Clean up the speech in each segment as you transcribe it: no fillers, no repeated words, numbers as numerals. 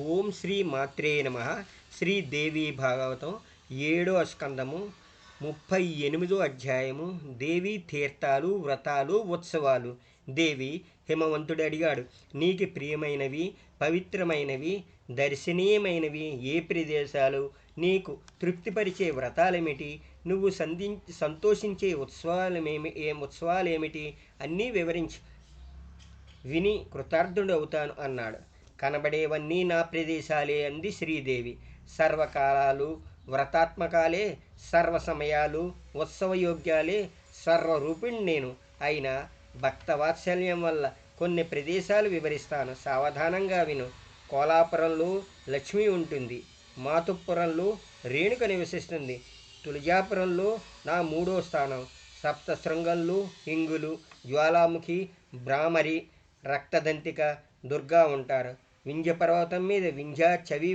ఓం శ్రీ మాత్రే నమ. శ్రీదేవి భాగవతం 7వ స్కందము 38వ అధ్యాయము. దేవి తీర్థాలు, వ్రతాలు, ఉత్సవాలు. దేవి హిమవంతుడు అడిగాడు, నీకు ప్రియమైనవి, పవిత్రమైనవి, దర్శనీయమైనవి ఏ ప్రదేశాలు? నీకు తృప్తిపరిచే వ్రతాలేమిటి? నువ్వు సంతోషించే ఉత్సవాలేమిటి? అన్నీ వివరించు, విని కృతార్థుడవుతాను అన్నాడు. కనబడేవన్నీ నా ప్రదేశాలే అంది శ్రీదేవి. సర్వకాలాలు వ్రతాత్మకాలే, సర్వ సమయాలు ఉత్సవయోగ్యాలే, సర్వరూపిణి నేను. అయినా భక్తవాత్సల్యం వల్ల కొన్ని ప్రదేశాలు వివరిస్తాను, సావధానంగా విను. కోలాపురంలో లక్ష్మి ఉంటుంది, మాతుపురంలో రేణుక నివసిస్తుంది, తులజాపురంలో నా 3వ స్థానం, సప్తశృంగంలో ఇంగులు, జ్వాలాముఖి, భ్రామరి, రక్తదంతిక, దుర్గా ఉంటారు. వింధ్య పర్వతం మీద వింధ్యాచవి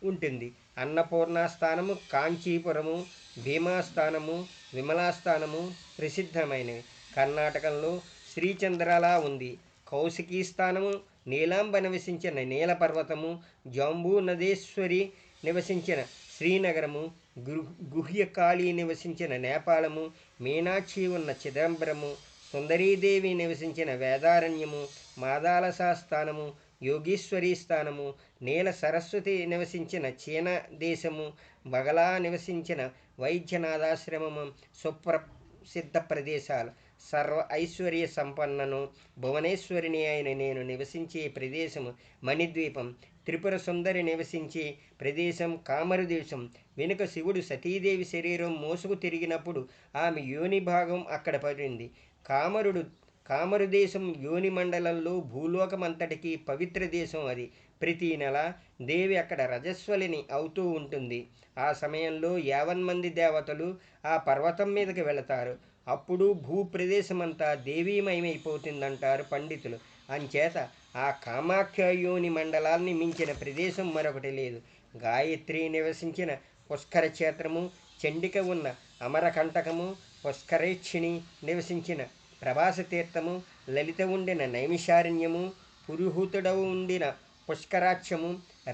ఉంటుంది. అన్నపూర్ణ స్థానము, కాంచీపురము, భీమాస్థానము, విమలాస్థానము ప్రసిద్ధమైనవి. కర్ణాటకంలో శ్రీచంద్రలా ఉంది. కౌశికీ స్థానము, నీలాంబ నివసించిన నీలపర్వతము, జాంబూ నదేశ్వరి నివసించిన శ్రీనగరము, గుహ్యకాళి నివసించిన నేపాళము, మీనాక్షి ఉన్న చిదంబరము, సుందరీదేవి నివసించిన వేదారణ్యము, మాదాలసా స్థానము, యోగీశ్వరీ స్థానము, నీల సరస్వతి నివసించిన చీన దేశము, బగలా నివసించిన వైద్యనాథాశ్రమము సుప్రసిద్ధ ప్రదేశాలు. సర్వ ఐశ్వర్య సంపన్నను, భువనేశ్వరిని అయిన నేను నివసించే ప్రదేశము మణిద్వీపం. త్రిపుర సుందరి నివసించే ప్రదేశం కామరుదేశం. వెనుక శివుడు సతీదేవి శరీరం మోసుకు తిరిగినప్పుడు ఆమె యోని భాగం అక్కడ పడింది. కామరు దేశం యోని మండలంలో భూలోకమంతటికి పవిత్ర దేశం అది. ప్రతి నెల దేవి అక్కడ రజస్వలిని అవుతూ ఉంటుంది. ఆ సమయంలో 50 దేవతలు ఆ పర్వతం మీదకి వెళతారు. అప్పుడు భూప్రదేశమంతా దేవీమయమైపోతుందంటారు పండితులు. అంచేత ఆ కామాఖ్యాయోని మండలాన్ని మించిన ప్రదేశం మరొకటి లేదు. గాయత్రి నివసించిన పుష్కర క్షేత్రము, చండిక ఉన్న అమరకంటకము, పుష్కరేక్షిణి నివసించిన ప్రభాస తీర్థము, లలిత ఉండిన నైమిషారణ్యము, పురుహూతుడవు ఉండిన పుష్కరాక్షము,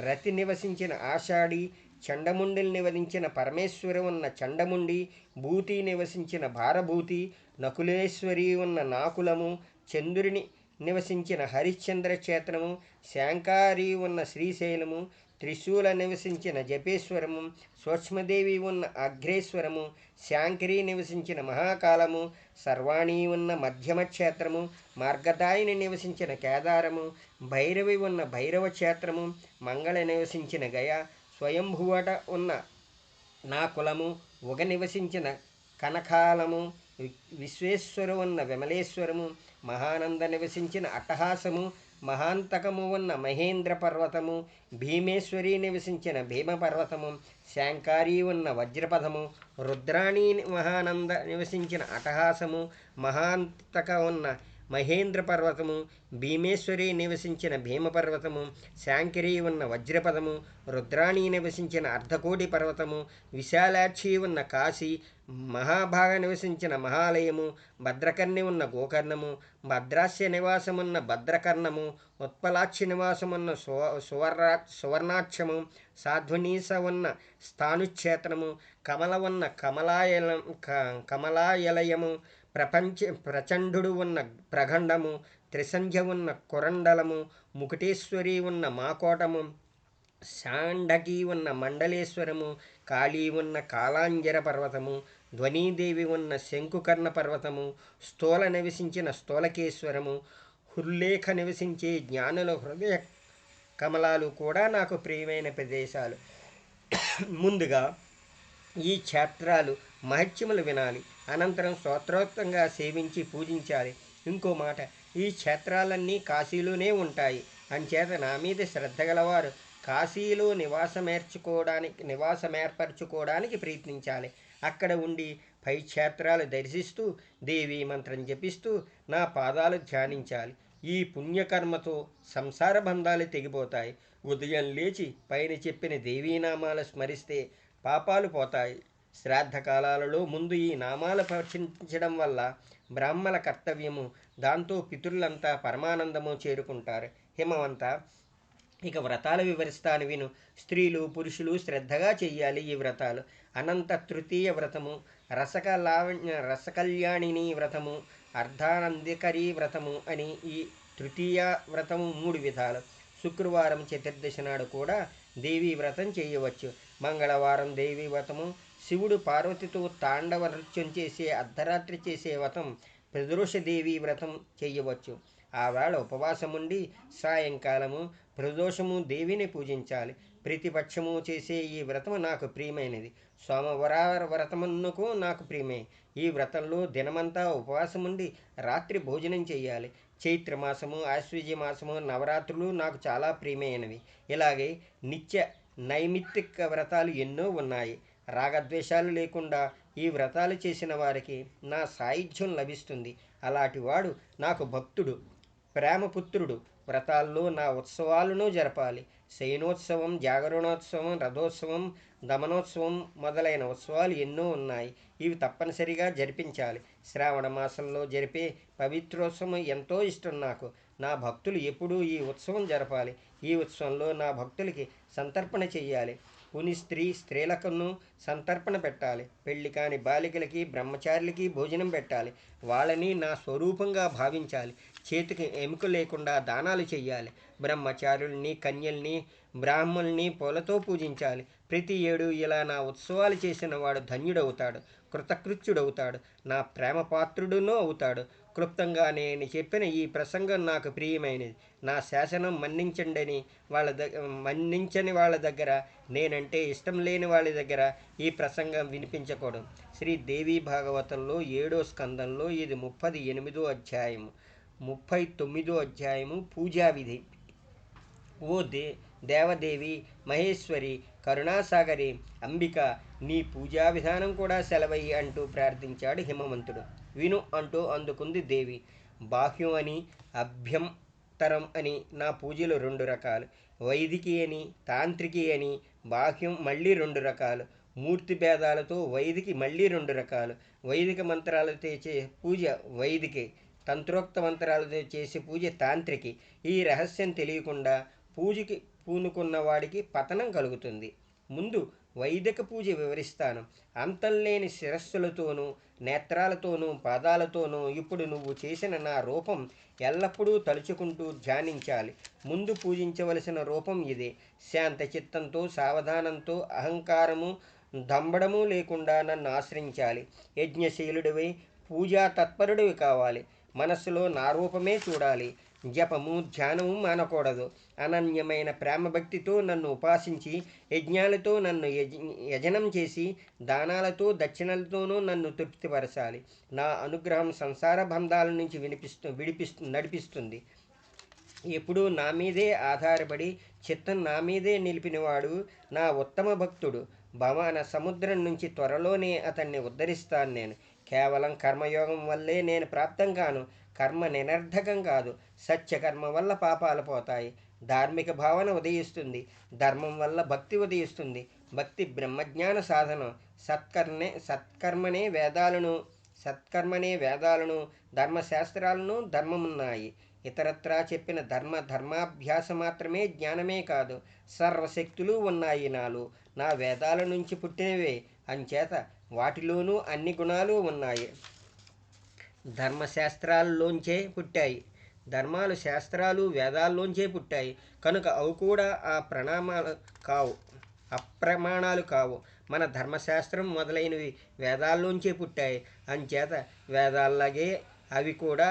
రతి నివసించిన ఆషాఢి, చండముండిని నివసించిన పరమేశ్వరి ఉన్న చండముండి, భూతి నివసించిన భారభూతి, నకులేశ్వరి ఉన్న నాకులము, చంద్రుని నివసించిన హరిశ్చంద్ర క్షేత్రము, శాంకారి ఉన్న శ్రీశైలము, త్రిశూల నివసించిన జపేశ్వరము, సూక్ష్మదేవి ఉన్న అగ్రేశ్వరము, శాంకరి నివసించిన మహాకాలము, సర్వాణి ఉన్న మధ్యమ క్షేత్రము, మార్గదాయిని నివసించిన కేదారము, భైరవి ఉన్న భైరవ క్షేత్రము, మంగళ నివసించిన గయ, స్వయంభువట ఉన్న నా కులము, ఉగ నివసించిన కనకాలము, విశ్వేశ్వరు ఉన్న విమలేశ్వరము, మహానంద నివసించిన అట్టహాసము, మహాంతకము ఉన్న మహేంద్ర పర్వతము, భీమేశ్వరి నివసించిన భీమపర్వతము, శాంకారి ఉన్న వజ్రపథము, రుద్రాణి మహానంద నివసించిన అట్టహాసము, మహాంతక ఉన్న మహేంద్ర పర్వతము, భీమేశ్వరి నివసించిన భీమపర్వతము, శాంకరి ఉన్న వజ్రపదము, రుద్రాణి నివసించిన అర్ధకోటి పర్వతము, విశాలాక్షి ఉన్న కాశీ, మహాభాగ నివసించిన మహాలయము, భద్రకర్ణి ఉన్న గోకర్ణము, భద్రాస్య నివాసమున్న భద్రకర్ణము, ఉత్పలాక్షి నివాసమున్న సువర్ణాక్షము, సాధ్వనీస ఉన్న స్థానుక్షేత్రము, కమల ఉన్న కమలాయలయము, ప్రచండు ఉన్న ప్రఖండము, త్రిసంధ్య ఉన్న కురండలము, ముకుటేశ్వరి ఉన్న మాకోటము, శాండకి ఉన్న మండలేశ్వరము, కాళీ ఉన్న కాలాంజర పర్వతము, ధ్వనీదేవి ఉన్న శంకుకర్ణ పర్వతము, స్థూల నివసించిన స్థూలకేశ్వరము, హుల్లేఖ నివసించే జ్ఞానుల హృదయ కమలాలు కూడా నాకు ప్రియమైన ప్రదేశాలు. ముందుగా ఈ క్షేత్రాలు మహత్యములు వినాలి, అనంతరం స్తోత్రోక్తంగా సేవించి పూజించాలి. ఇంకో మాట, ఈ క్షేత్రాలన్నీ కాశీలోనే ఉంటాయి. అంచేత నా మీద శ్రద్ధ గలవారు కాశీలో నివాసమేర్పరచుకోవడానికి ప్రయత్నించాలి. అక్కడ ఉండి పై క్షేత్రాలు దర్శిస్తూ దేవీ మంత్రం జపిస్తూ నా పాదాలు ధ్యానించాలి. ఈ పుణ్యకర్మతో సంసార బంధాలు తెగిపోతాయి. ఉదయం లేచి పైన చెప్పిన దేవీనామాలు స్మరిస్తే పాపాలు పోతాయి. శ్రాద్ధకాలాలలో ముందు ఈ నామాలు పఠించడం వల్ల బ్రాహ్మణ కర్తవ్యము, దాంతో పితరులంతా పరమానందము చేరుకుంటారు. హిమవంత, ఇక వ్రతాలు వివరిస్తాను విను. స్త్రీలు పురుషులు శ్రద్ధగా చెయ్యాలి ఈ వ్రతాలు. అనంత తృతీయ వ్రతము, రసకల్యాణిని వ్రతము, అర్ధానందికరీ వ్రతము అని ఈ తృతీయ వ్రతము 3 విధాలు. శుక్రవారం చతుర్దశి నాడు కూడా దేవీ వ్రతం చేయవచ్చు. మంగళవారం దేవీ వ్రతము, శివుడు పార్వతితో తాండవ నృత్యం చేసే అర్ధరాత్రి చేసే వ్రతం ప్రదోష దేవీ వ్రతం చేయవచ్చు. ఆవేళ ఉపవాసముండి సాయంకాలము ప్రదోషము దేవిని పూజించాలి. ప్రతిపక్షము చేసే ఈ వ్రతము నాకు ప్రియమైనది. సోమవార వ్రతమునకు నాకు ప్రియమే. ఈ వ్రతంలో దినమంతా ఉపవాసముండి రాత్రి భోజనం చేయాలి. చైత్రమాసము, ఆశ్వీజ మాసము, నవరాత్రులు నాకు చాలా ప్రియమైనవి. ఇలాగే నిత్య నైమిత్తిక వ్రతాలు ఎన్నో ఉన్నాయి. రాగద్వేషాలు లేకుండా ఈ వ్రతాలు చేసిన వారికి నా సాయుధ్యం లభిస్తుంది. అలాంటివాడు నాకు భక్తుడు, ప్రేమపుత్రుడు. వ్రతాల్లో నా ఉత్సవాలను జరపాలి. శయనోత్సవం, జాగరణోత్సవం, రథోత్సవం, దమనోత్సవం మొదలైన ఉత్సవాలు ఎన్నో ఉన్నాయి. ఇవి తప్పనిసరిగా జరిపించాలి. శ్రావణ మాసంలో జరిపే పవిత్రోత్సవం ఎంతో ఇష్టం నాకు. నా భక్తులు ఎప్పుడూ ఈ ఉత్సవం జరపాలి. ఈ ఉత్సవంలో నా భక్తులకి సంతర్పణ చెయ్యాలి. పుని స్త్రీలకును సంతర్పణ పెట్టాలి. పెళ్లి కాని బాలికలకి, బ్రహ్మచారులకి భోజనం పెట్టాలి. వాళ్ళని నా స్వరూపంగా భావించాలి. చేతికి ఎముక లేకుండా దానాలు చెయ్యాలి. బ్రహ్మచారుల్ని, కన్యల్ని, బ్రాహ్మణుల్ని పూలతో పూజించాలి. ప్రతి ఏడు ఇలా నా ఉత్సవాలు చేసిన వాడు ధన్యుడవుతాడు, కృతకృత్యుడవుతాడు, నా ప్రేమ పాత్రుడునూ అవుతాడు. క్లుప్తంగా నేను చెప్పిన ఈ ప్రసంగం నాకు ప్రియమైనది. నా శాసనం మన్నించని వాళ్ళ దగ్గర, నేనంటే ఇష్టం లేని వాళ్ళ దగ్గర ఈ ప్రసంగం వినిపించకూడదు. శ్రీ దేవీ భాగవతంలో 7వ స్కందంలో ఇది 38వ అధ్యాయము. 39వ అధ్యాయము పూజావిధి. ఓ దేవదేవి, మహేశ్వరి, కరుణాసాగరి, అంబిక, నీ పూజా విధానం కూడా సెలవయ్యి అంటూ ప్రార్థించాడు హిమవంతుడు. విను అంటూ అందుకుంది దేవి. బాహ్యం అని, అభ్యంతరం అని నా పూజలు 2 రకాలు. వైదికి అని, తాంత్రికి అని. బాహ్యం మళ్ళీ 2 రకాలు. మూర్తి భేదాలతో వైదికి మళ్ళీ 2 రకాలు. వైదిక మంత్రాలతో చేసే పూజ వైదికి, తంత్రోక్త మంత్రాలతో చేసే పూజ తాంత్రికి. ఈ రహస్యం తెలియకుండా పూజకి పూనుకున్న వాడికి పతనం కలుగుతుంది. ముందు వైదిక పూజ వివరిస్తాను. అంతంలేని శిరస్సులతోనూ, నేత్రాలతోనూ, పాదాలతోనూ ఇప్పుడు నువ్వు చేసిన నా రూపం ఎల్లప్పుడూ తలుచుకుంటూ ధ్యానించాలి. ముందు పూజించవలసిన రూపం ఇదే. శాంత చిత్తంతో, సావధానంతో, అహంకారము, దంబడము లేకుండా నన్ను ఆశ్రయించాలి. యజ్ఞశీలుడివై పూజా తత్పరుడివి కావాలి. మనస్సులో నా రూపమే చూడాలి. జపము, ధ్యానము మానకూడదు. అనన్యమైన ప్రేమభక్తితో నన్ను ఉపాసించి, యజ్ఞాలతో నన్ను యజనం చేసి, దానాలతో దక్షిణలతోనూ నన్ను తృప్తిపరచాలి. నా అనుగ్రహం సంసార బంధాల నుంచి నడిపిస్తుంది. ఎప్పుడూ నా మీదే ఆధారపడి చిత్తం నా మీదే నిలిపినవాడు నా ఉత్తమ భక్తుడు. భవాన సముద్రం నుంచి త్వరలోనే అతన్ని ఉద్ధరిస్తాను నేను. కేవలం కర్మయోగం వల్లే నేను ప్రాప్తం కాను. కర్మ నిరర్ధకం కాదు. సత్యకర్మ వల్ల పాపాలు పోతాయి. ధార్మిక భావన ఉదయిస్తుంది. ధర్మం వల్ల భక్తి ఉదయిస్తుంది. భక్తి బ్రహ్మజ్ఞాన సాధనం. సత్కర్మనే వేదాలను, ధర్మశాస్త్రాలను ధర్మమున్నాయి. ఇతరత్రా చెప్పిన ధర్మాభ్యాస మాత్రమే జ్ఞానమే కాదు. సర్వశక్తులు ఉన్నాయి నాలో. నా వేదాల నుంచి పుట్టినవే. అంచేత వాటిలోనూ అన్ని గుణాలు ఉన్నాయి. ధర్మశాస్త్రాల్లోంచే పుట్టాయి. ధర్మాలు, శాస్త్రాలు వేదాల్లోంచే పుట్టాయి. కనుక అవి కూడా అప్రమాణాలు కావు. మన ధర్మశాస్త్రం మొదలైనవి వేదాల్లోంచే పుట్టాయి. అంచేత వేదాల్లాగే అవి కూడా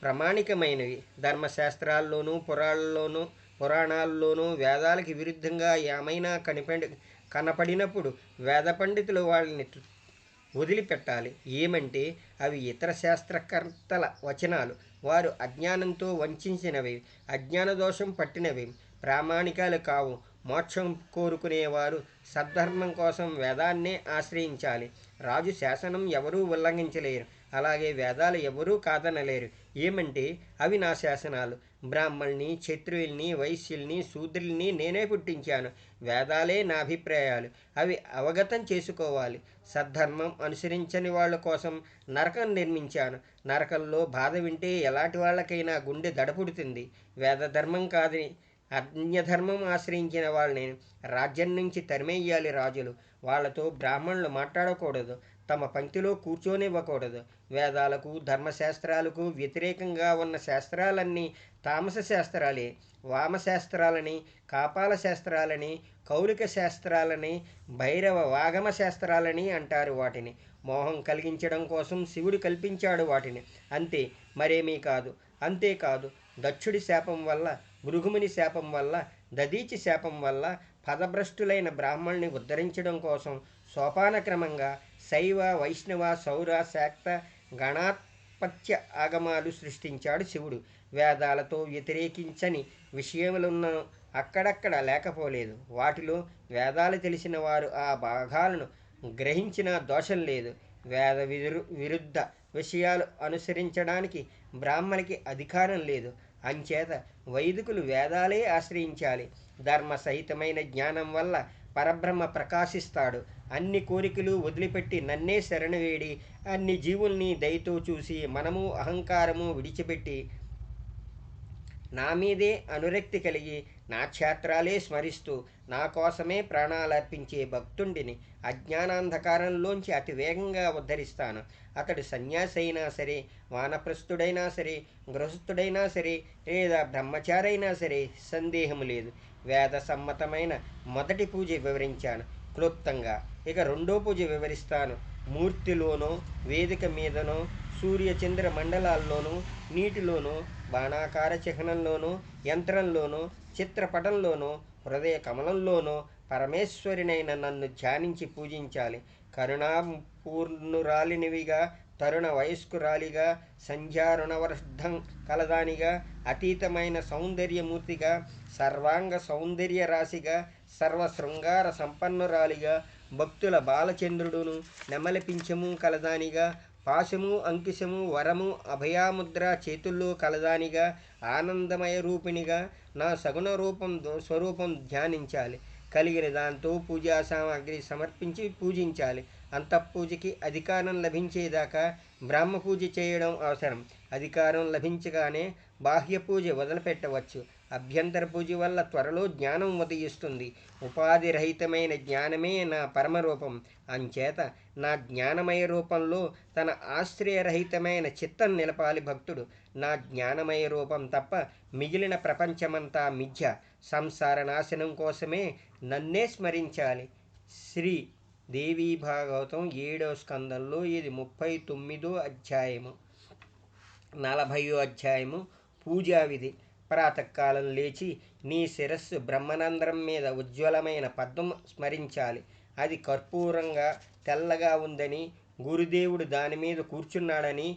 ప్రామాణికమైనవి. ధర్మశాస్త్రాల్లోనూ పురాణాల్లోనూ వేదాలకి విరుద్ధంగా ఏమైనా కనపడినప్పుడు వేద పండితులు వాళ్ళని వదిలిపెట్టాలి. ఏమంటే అవి ఇతర శాస్త్రకర్తల వచనాలు. వారు అజ్ఞానంతో వంచినవి, అజ్ఞాన దోషం పట్టినవి, ప్రామాణికాలు కావు. మోక్షం కోరుకునేవారు సద్ధర్మం కోసం వేదాన్నే ఆశ్రయించాలి. రాజు శాసనం ఎవరూ ఉల్లంఘించలేరు. అలాగే వేదాలు ఎవరూ కాదనలేరు. ఏమంటే అవి నా శాసనాలు. బ్రాహ్మణుల్ని, క్షత్రియుల్ని, వైశ్యుల్ని, శూద్రుల్ని నేనే పుట్టించాను. వేదాలే నా అభిప్రాయాలు. అవి అవగతం చేసుకోవాలి. సద్ధర్మం అనుసరించని వాళ్ళ కోసం నరకం నిర్మించాను. నరకంలో బాధ వింటే ఎలాంటి వాళ్ళకైనా గుండె దడపుడుతుంది. వేదధర్మం కాదని అన్యధర్మం ఆశ్రయించిన వాళ్ళని రాజ్యం నుంచి తరిమేయాలి రాజులు. వాళ్ళతో బ్రాహ్మణులు మాట్లాడకూడదు, తమ పంక్తిలో కూర్చోనివ్వకూడదు. వేదాలకు ధర్మశాస్త్రాలకు వ్యతిరేకంగా ఉన్న శాస్త్రాలన్నీ తామస శాస్త్రాలే. వామశాస్త్రాలని, కాపాల శాస్త్రాలని, కౌలిక శాస్త్రాలని, భైరవ వాగమ శాస్త్రాలని అంటారు వాటిని. మోహం కలిగించడం కోసం శివుడు కల్పించాడు వాటిని, అంతే, మరేమీ కాదు. అంతేకాదు, దక్షుడి శాపం వల్ల, భృగుముని శాపం వల్ల, దదీచి శాపం వల్ల పదభ్రష్టులైన బ్రాహ్మణుల్ని ఉద్ధరించడం కోసం సోపానక్రమంగా శైవ, వైష్ణవ, సౌర, శాక్త, గణాత్పత్య ఆగమాలు సృష్టించాడు శివుడు. వేదాలతో వ్యతిరేకించని విషయములున్న అక్కడక్కడ లేకపోలేదు. వాటిలో వేదాలు తెలిసిన వారు ఆ భాగాలను గ్రహించిన దోషం లేదు. వేద విరుద్ధ విషయాలు అనుసరించడానికి బ్రాహ్మణికి అధికారం లేదు. అంచేత వైదికులు వేదాలే ఆశ్రయించాలి. ధర్మ సహితమైన జ్ఞానం వల్ల పరబ్రహ్మ ప్రకాశిస్తాడు. అన్ని కోరికలు వదిలిపెట్టి నన్నే శరణు వేడి అన్ని జీవుల్ని దయతో చూసి మనము అహంకారము విడిచిపెట్టి నా మీదే అనురక్తి కలిగి నా క్షేత్రాలే స్మరిస్తూ నా కోసమే ప్రాణాలర్పించే భక్తుండిని అజ్ఞానాంధకారంలోంచి అతి వేగంగా ఉద్ధరిస్తాను. అతడు సన్యాసి అయినా సరే, వానప్రస్థుడైనా సరే, గృహస్థుడైనా సరే, లేదా బ్రహ్మచారైనా సరే, సందేహము లేదు. వేద సమ్మతమైన మొదటి పూజ వివరించాను క్లుప్తంగా. ఇక రెండో పూజ వివరిస్తాను. మూర్తిలోనో, వేదిక మీదనో, సూర్యచంద్ర మండలాల్లోనూ, నీటిలోనూ, బాణాకార చిహ్నంలోనూ, యంత్రంలోనూ, చిత్రపటంలోనూ, హృదయ కమలంలోనూ పరమేశ్వరినైన నన్ను ధ్యానించి పూజించాలి. కరుణాపూర్ణురాలినివిగా, తరుణ వయస్కురాలిగా, సంధ్యారుణవర్ధం కలదానిగా, అతీతమైన సౌందర్యమూర్తిగా, సర్వాంగ సౌందర్య రాశిగా, సర్వశృంగార సంపన్నురాలిగా, భక్తుల బాలచంద్రుడును నెమలిపించము కలదానిగా, పాశము, అంకుశము, వరము, అభయాముద్ర చేతుల్లో కలదానిగా, ఆనందమయ రూపిణిగా నా సగుణ స్వరూపం ధ్యానించాలి. కలిగిన దాంతో పూజా సామాగ్రి సమర్పించి పూజించాలి. అంతఃపూజకి అధికారం లభించేదాకా బ్రాహ్మ పూజ చేయడం అవసరం. అధికారం లభించగానే బాహ్య పూజ వదిలిపెట్టవచ్చు. అభ్యంతర పూజ వల్ల త్వరలో జ్ఞానం ఉదయిస్తుంది. ఉపాధి రహితమైన జ్ఞానమే నా పరమరూపం. అంచేత నా జ్ఞానమయ రూపంలో తన ఆశ్రయరహితమైన చిత్తం నిలపాలి భక్తుడు. నా జ్ఞానమయ రూపం తప్ప మిగిలిన ప్రపంచమంతా మిథ్య. సంసార నాశనం కోసమే నన్నే స్మరించాలి. శ్రీ దేవీ భాగవతం 7వ స్కందంలో ఇది 39వ అధ్యాయము. 40వ అధ్యాయము పూజా విధి. ప్రాతకాలం లేచి నీ శిరస్సు బ్రహ్మనందరం మీద ఉజ్వలమైన పద్మం స్మరించాలి. అది కర్పూరంగా తెల్లగా ఉందని, గురుదేవుడు దాని మీద కూర్చున్నాడని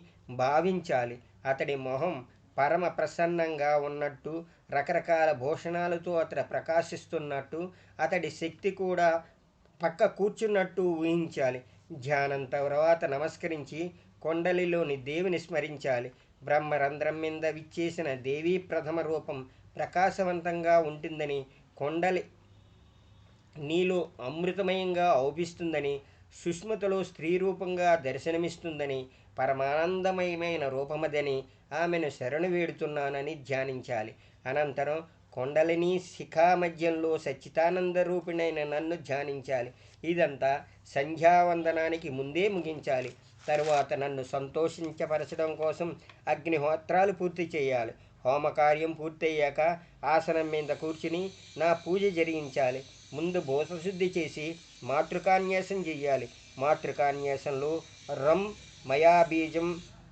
భావించాలి. అతడి మొహం పరమ ప్రసన్నంగా ఉన్నట్టు, రకరకాల భూషణాలతో అతడు ప్రకాశిస్తున్నట్టు, అతడి శక్తి కూడా పక్క కూర్చున్నట్టు ఊహించాలి. ధ్యానం తర్వాత నమస్కరించి కొండలిలోని దేవిని స్మరించాలి. బ్రహ్మరంధ్రం మీద విచ్చేసిన దేవీ ప్రథమ రూపం ప్రకాశవంతంగా ఉంటుందని, కొండలి నీలో అమృతమయంగా ఔపిస్తుందని, సుష్మతలో స్త్రీ రూపంగా దర్శనమిస్తుందని, పరమానందమయమైన రూపమదని ఆమెను శరణు వేడుతున్నానని ధ్యానించాలి. అనంతరం కొండలిని శిఖా మధ్యంలో సచ్చితానంద రూపిణైన నన్ను ధ్యానించాలి. ఇదంతా సంధ్యావందనానికి ముందే ముగించాలి. తరువాత నన్ను సంతోషించపరచడం కోసం అగ్నిహోత్రాలు పూర్తి చేయాలి. హోమకార్యం పూర్తయ్యాక ఆసనం మీద కూర్చుని నా పూజ జరిగించాలి. ముందు భూతశుద్ధి చేసి మాతృకాన్యాసం చెయ్యాలి. మాతృకాన్యాసంలో రం మయాబీజం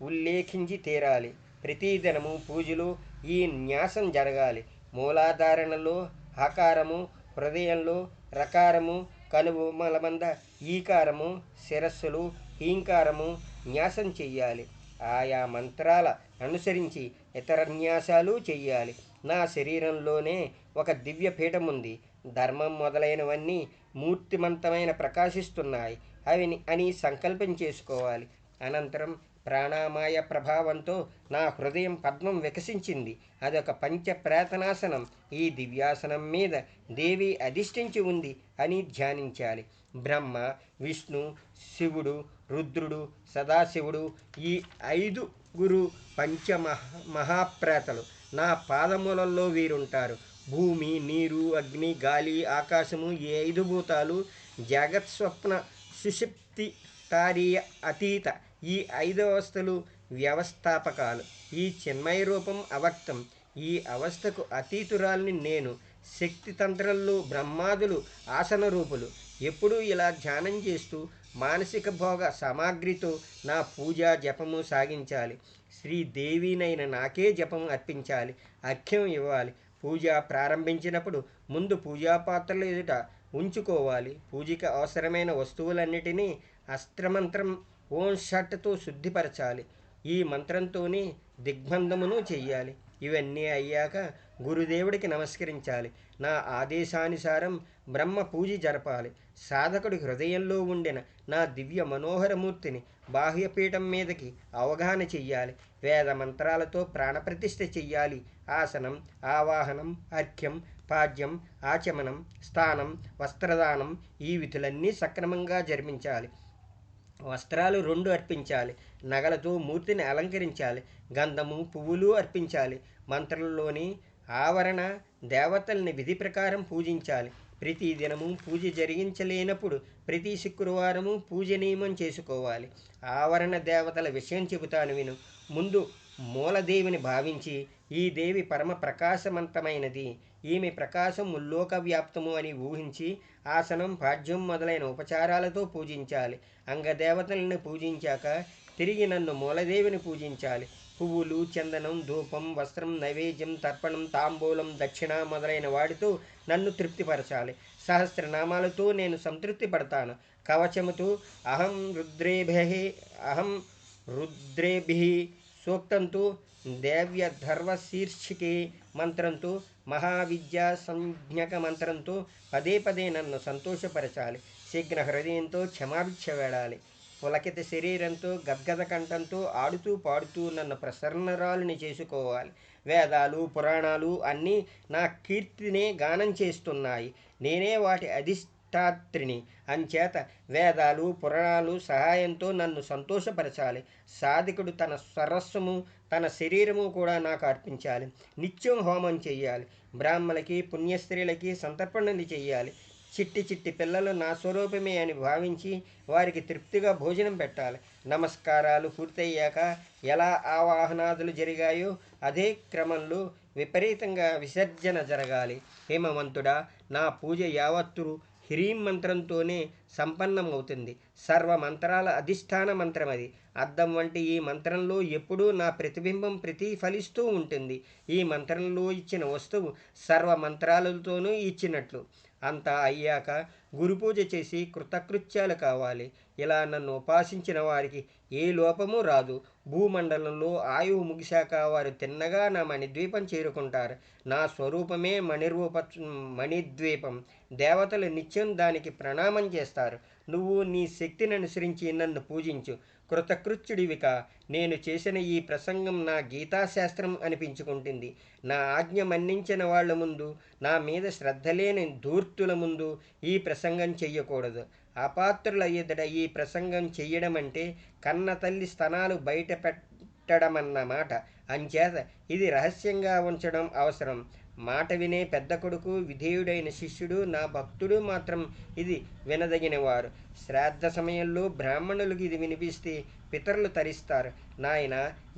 ఉల్లేఖించి తీరాలి. ప్రతిదినము పూజలో ఈ న్యాసం జరగాలి. మూలాధారణలో హకారము, హృదయంలో రకారము, కనుబొమ్మల మంద ఈకారము, శిరస్సులు హీంకారము న్యాసం చెయ్యాలి. ఆయా మంత్రాల అనుసరించి ఇతర న్యాసాలు చెయ్యాలి. నా శరీరంలోనే ఒక దివ్య పీఠం ఉంది. ధర్మం మొదలైనవన్నీ మూర్తిమంతమైన ప్రకాశిస్తున్నాయి అని సంకల్పం చేసుకోవాలి. అనంతరం ప్రాణామాయ ప్రభావంతో నా హృదయం పద్మం వికసించింది. అదొక పంచప్రేతనాసనం. ఈ దివ్యాసనం మీద దేవి అధిష్ఠించి ఉంది అని ధ్యానించాలి. బ్రహ్మ, విష్ణు, శివుడు, రుద్రుడు, సదాశివుడు, ఈ 5 మహాప్రేతలు నా పాదమూలల్లో వీరుంటారు. భూమి, నీరు, అగ్ని, గాలి, ఆకాశము, ఈ 5 భూతాలు జగత్స్వప్న సుషుప్తి తారీయ అతీత ఈ 5 అవస్థలు వ్యవస్థాపకాలు. ఈ చిన్మయ రూపం అవక్తం. ఈ అవస్థకు అతీతురాల్ని నేను. శక్తి తంత్రంలో బ్రహ్మాదులు ఆసన రూపులు. ఎప్పుడూ ఇలా ధ్యానం చేస్తూ మానసిక భోగ సామాగ్రితో నా పూజ జపము సాగించాలి. శ్రీదేవినైన నాకే జపం అర్పించాలి, అర్ఘ్యం ఇవ్వాలి. పూజ ప్రారంభించినప్పుడు ముందు పూజాపాత్రలు ఎదుట ఉంచుకోవాలి. పూజకి అవసరమైన వస్తువులన్నిటినీ అస్త్రమంత్రం ఓం షట్తో శుద్ధిపరచాలి. ఈ మంత్రంతోనే దిగ్బంధమును చెయ్యాలి. ఇవన్నీ అయ్యాక గురుదేవుడికి నమస్కరించాలి. నా ఆదేశానుసారం బ్రహ్మ పూజ జరపాలి. సాధకుడి హృదయంలో ఉండిన నా దివ్య మనోహరమూర్తిని బాహ్యపీఠం మీదకి అవగాహన చెయ్యాలి. వేద మంత్రాలతో ప్రాణప్రతిష్ఠ చెయ్యాలి. ఆసనం, ఆవాహనం, అర్ఘ్యం, పాద్యం, ఆచమనం, స్థానం, వస్త్రదానం ఈ విధులన్నీ సక్రమంగా జరిపించాలి. వస్త్రాలు 2 అర్పించాలి. నగలతో మూర్తిని అలంకరించాలి. గంధము, పువ్వులు అర్పించాలి. మంత్రంలోని ఆవరణ దేవతల్ని విధి ప్రకారం పూజించాలి. ప్రతి దినము పూజ జరిగించలేనప్పుడు ప్రతి శుక్రవారము పూజ నియమం చేసుకోవాలి. ఆవరణ దేవతల విషయం చెబుతాను విను. ముందు మూలదేవిని భావించి ఈ దేవి పరమ ప్రకాశవంతమైనది, ఈమె ప్రకాశం ముల్లోక వ్యాప్తము అని ఊహించి ఆసనం, పాద్యం మొదలైన ఉపచారాలతో పూజించాలి. అంగదేవతలను పూజించాక తిరిగి నన్ను మూలదేవిని పూజించాలి. పువ్వులు, చందనం, ధూపం, వస్త్రం, నైవేద్యం, తర్పణం, తాంబూలం, దక్షిణ మొదలైన వాటితో నన్ను తృప్తిపరచాలి. సహస్రనామాలతో నేను సంతృప్తి పడతాను. కవచముతో అహం రుద్రేభి సూక్తంతో దేవ్యధర్వ శీర్షికే మంత్రంతో మహావిద్యా సంజ్ఞక మంత్రంతో పదే పదే నన్ను సంతోషపరచాలి. శీఘ్ర హృదయంతో క్షమాభిక్ష వేడాలి. పులకిత శరీరంతో గద్గద కంఠంతో ఆడుతూ పాడుతూ నన్ను ప్రసన్నరాలుని చేసుకోవాలి. వేదాలు పురాణాలు అన్నీ నా కీర్తినే గానం చేస్తున్నాయి. నేనే వాటి అధిష్టాత్రిని. అంచేత వేదాలు పురాణాలు సహాయంతో నన్ను సంతోషపరచాలి. సాధకుడు తన సరస్వము తన శరీరము కూడా నాకు అర్పించాలి. నిత్యం హోమం చెయ్యాలి. బ్రాహ్మలకి పుణ్యస్త్రీలకి సంతర్పణలు చెయ్యాలి. చిట్టి చిట్టి పిల్లలు నా స్వరూపమే అని భావించి వారికి తృప్తిగా భోజనం పెట్టాలి. నమస్కారాలు పూర్తయ్యాక ఎలా ఆవాహనాదులు జరిగాయో అదే క్రమంలో విపరీతంగా విసర్జన జరగాలి. హేమవంతుడా, నా పూజ యావత్తు హ్రీం మంత్రంతోనే సంపన్నమవుతుంది. సర్వ మంత్రాల అధిష్టాన మంత్రం అది. అద్దం వంటి ఈ మంత్రంలో ఎప్పుడూ నా ప్రతిబింబం ప్రతిఫలిస్తూ ఉంటుంది. ఈ మంత్రంలో ఇచ్చిన వస్తువు సర్వ మంత్రాలతోనూ ఇచ్చినట్లు. అంతా అయ్యాక గురుపూజ చేసి కృతకృత్యాలు కావాలి. ఇలా నన్ను ఉపాసించిన వారికి ఏ లోపము రాదు. భూమండలంలో ఆయువు ముగిశాక వారు తిన్నగా నా మణిద్వీపం చేరుకుంటారు. నా స్వరూపమే మణిద్వీపం. దేవతలు నిత్యం దానికి ప్రణామం చేస్తారు. నువ్వు నీ శక్తిని అనుసరించి నన్ను పూజించు. కృతకృత్యుడివిక. నేను చేసిన ఈ ప్రసంగం నా గీతాశాస్త్రం అనిపించుకుంటుంది. నా ఆజ్ఞ మన్నించిన వాళ్ళ ముందు, నా మీద శ్రద్ధ లేని ధూర్తుల ముందు ఈ ప్రసంగం చెయ్యకూడదు. అపాత్రుల ఎదుట ఈ ప్రసంగం చెయ్యడం అంటే కన్న తల్లి స్తనాలు బయట పెట్టడమన్నమాట. అంచేత ఇది రహస్యంగా ఉంచడం అవసరం. మాట వినే పెద్ద కొడుకు, విధేయుడైన శిష్యుడు, నా భక్తుడు మాత్రం ఇది వినదగినవారు. శ్రాద్ధ సమయంలో బ్రాహ్మణులకు ఇది వినిపిస్తే పితరులు తరిస్తారు. నాయన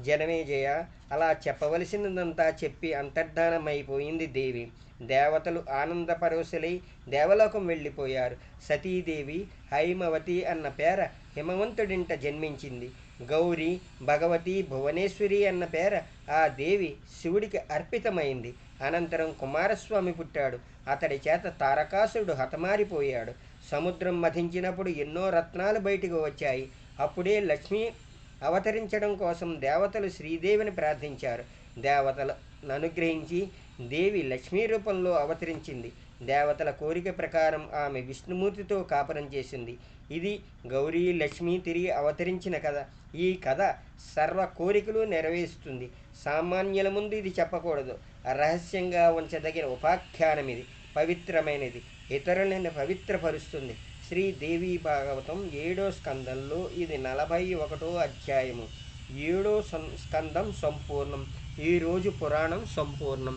జనమేజయ, అలా చెప్పవలసినదంతా చెప్పి అంతర్ధానమైపోయింది దేవి. దేవతలు ఆనందపరవశులై దేవలోకం వెళ్ళిపోయారు. సతీదేవి హైమవతి అన్న పేర హిమవంతుడింట జన్మించింది. గౌరీ, భగవతి, భువనేశ్వరి అన్న పేర ఆ దేవి శివుడికి అర్పితమైంది. అనంతరం కుమారస్వామి పుట్టాడు. అతడి చేత తారకాసురుడు హతమారిపోయాడు. సముద్రం మధించినప్పుడు ఎన్నో రత్నాలు బయటికి వచ్చాయి. అప్పుడే లక్ష్మి అవతరించడం కోసం దేవతలు శ్రీదేవిని ప్రార్థించారు. దేవతలను అనుగ్రహించి దేవి లక్ష్మీ రూపంలో అవతరించింది. దేవతల కోరిక ప్రకారం ఆమె విష్ణుమూర్తితో కాపురం చేసింది. ఇది గౌరీ లక్ష్మి తిరిగి అవతరించిన కథ. ఈ కథ సర్వ కోరికలు నెరవేరుస్తుంది. సామాన్యుల ముందు ఇది చెప్పకూడదు. రహస్యంగా ఉంచదగిన ఉపాఖ్యానం ఇది. పవిత్రమైనది. ఇతరులను పవిత్రపరుస్తుంది. శ్రీదేవి భాగవతం 7వ స్కందంలో ఇది 41వ అధ్యాయము. 7వ స్కందం సంపూర్ణం. ఈరోజు పురాణం సంపూర్ణం.